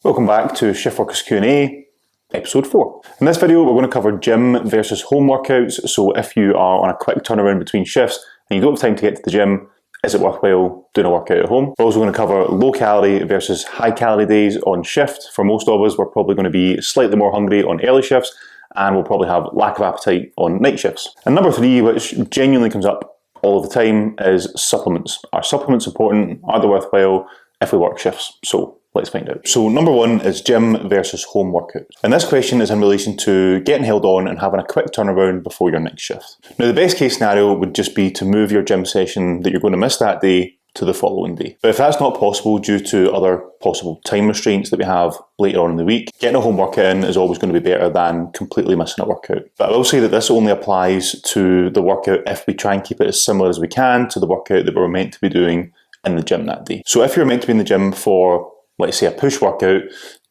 Welcome back to Shift Workers Q&A, episode 4. In this video, we're going to cover gym versus home workouts. So if you are on a quick turnaround between shifts and you don't have time to get to the gym, is it worthwhile doing a workout at home? We're also going to cover low calorie versus high calorie days on shift. For most of us, we're probably going to be slightly more hungry on early shifts, and we'll probably have lack of appetite on night shifts. And number 3, which genuinely comes up all of the time, is supplements. Are supplements important? Are they worthwhile if we work shifts? So let's find out. So number 1 is gym versus home workouts. And this question is in relation to getting held on and having a quick turnaround before your next shift. Now, the best case scenario would just be to move your gym session that you're going to miss that day to the following day. But if that's not possible due to other possible time restraints that we have later on in the week, getting a home workout in is always going to be better than completely missing a workout. But I will say that this only applies to the workout if we try and keep it as similar as we can to the workout that we're meant to be doing in the gym that day. So if you're meant to be in the gym for, let's say, a push workout,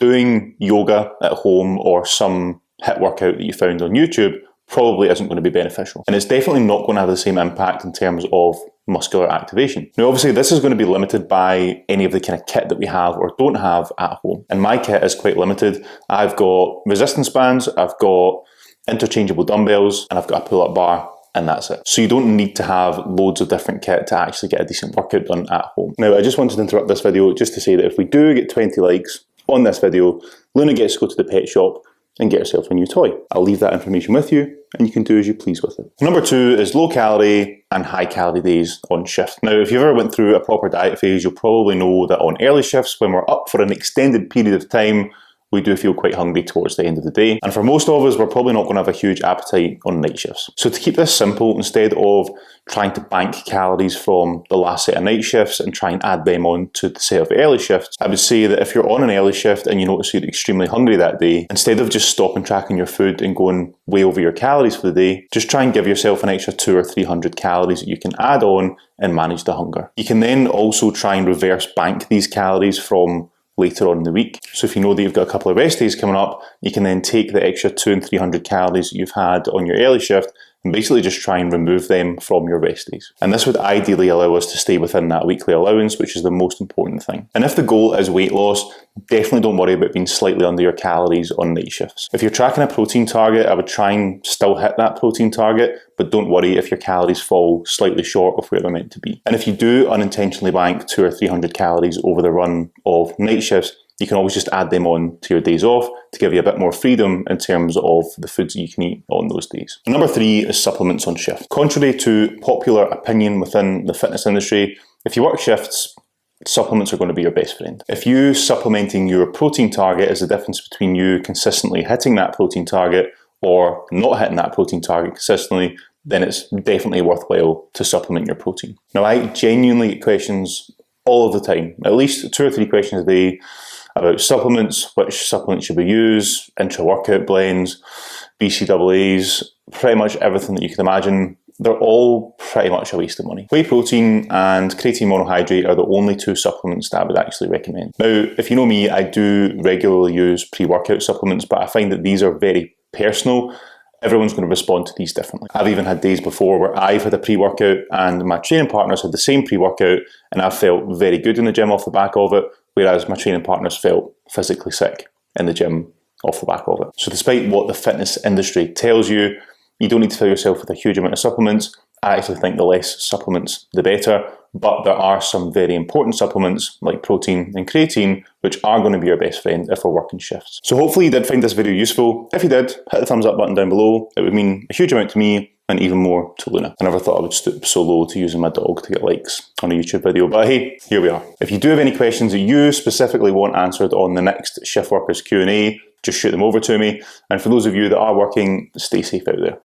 doing yoga at home or some HIIT workout that you found on YouTube probably isn't going to be beneficial. And it's definitely not going to have the same impact in terms of muscular activation. Now, obviously, this is going to be limited by any of the kind of kit that we have or don't have at home. And my kit is quite limited. I've got resistance bands, I've got interchangeable dumbbells, and I've got a pull-up bar, and that's it. So you don't need to have loads of different kit to actually get a decent workout done at home. Now, I just wanted to interrupt this video just to say that if we do get 20 likes on this video, Luna gets to go to the pet shop and get herself a new toy. I'll leave that information with you, and you can do as you please with it. Number 2 is low calorie and high calorie days on shift. Now, if you've ever went through a proper diet phase, you'll probably know that on early shifts, when we're up for an extended period of time, we do feel quite hungry towards the end of the day. And for most of us, we're probably not going to have a huge appetite on night shifts. So to keep this simple, instead of trying to bank calories from the last set of night shifts and try and add them on to the set of early shifts, I would say that if you're on an early shift and you notice you're extremely hungry that day, instead of just stopping tracking your food and going way over your calories for the day, just try and give yourself an extra 200 or 300 calories that you can add on and manage the hunger. You can then also try and reverse bank these calories from later on in the week. So if you know that you've got a couple of rest days coming up, you can then take the extra 200 and 300 calories that you've had on your early shift and basically just try and remove them from your rest days. And this would ideally allow us to stay within that weekly allowance, which is the most important thing. And if the goal is weight loss, definitely don't worry about being slightly under your calories on night shifts. If you're tracking a protein target, I would try and still hit that protein target, but don't worry if your calories fall slightly short of where they're meant to be. And if you do unintentionally bank 200 or 300 calories over the run of night shifts, you can always just add them on to your days off to give you a bit more freedom in terms of the foods that you can eat on those days. Number 3 is supplements on shift. Contrary to popular opinion within the fitness industry, if you work shifts, supplements are going to be your best friend. If you supplementing your protein target is the difference between you consistently hitting that protein target or not hitting that protein target consistently, then it's definitely worthwhile to supplement your protein. Now, I genuinely get questions all of the time, at least 2 or 3 questions a day, about supplements, which supplements should we use, intra-workout blends, BCAAs, pretty much everything that you can imagine. They're all pretty much a waste of money. Whey protein and creatine monohydrate are the only 2 supplements that I would actually recommend. Now, if you know me, I do regularly use pre-workout supplements, but I find that these are very personal. Everyone's going to respond to these differently. I've even had days before where I've had a pre-workout and my training partners had the same pre-workout and I felt very good in the gym off the back of it, whereas my training partners felt physically sick in the gym off the back of it. So despite what the fitness industry tells you, you don't need to fill yourself with a huge amount of supplements. I actually think the less supplements, the better. But there are some very important supplements like protein and creatine, which are going to be your best friend if we're working shifts. So hopefully you did find this video useful. If you did, hit the thumbs up button down below. It would mean a huge amount to me and even more to Luna. I never thought I would stoop so low to using my dog to get likes on a YouTube video, but hey, here we are. If you do have any questions that you specifically want answered on the next Shift Workers Q&A, just shoot them over to me. And for those of you that are working, stay safe out there.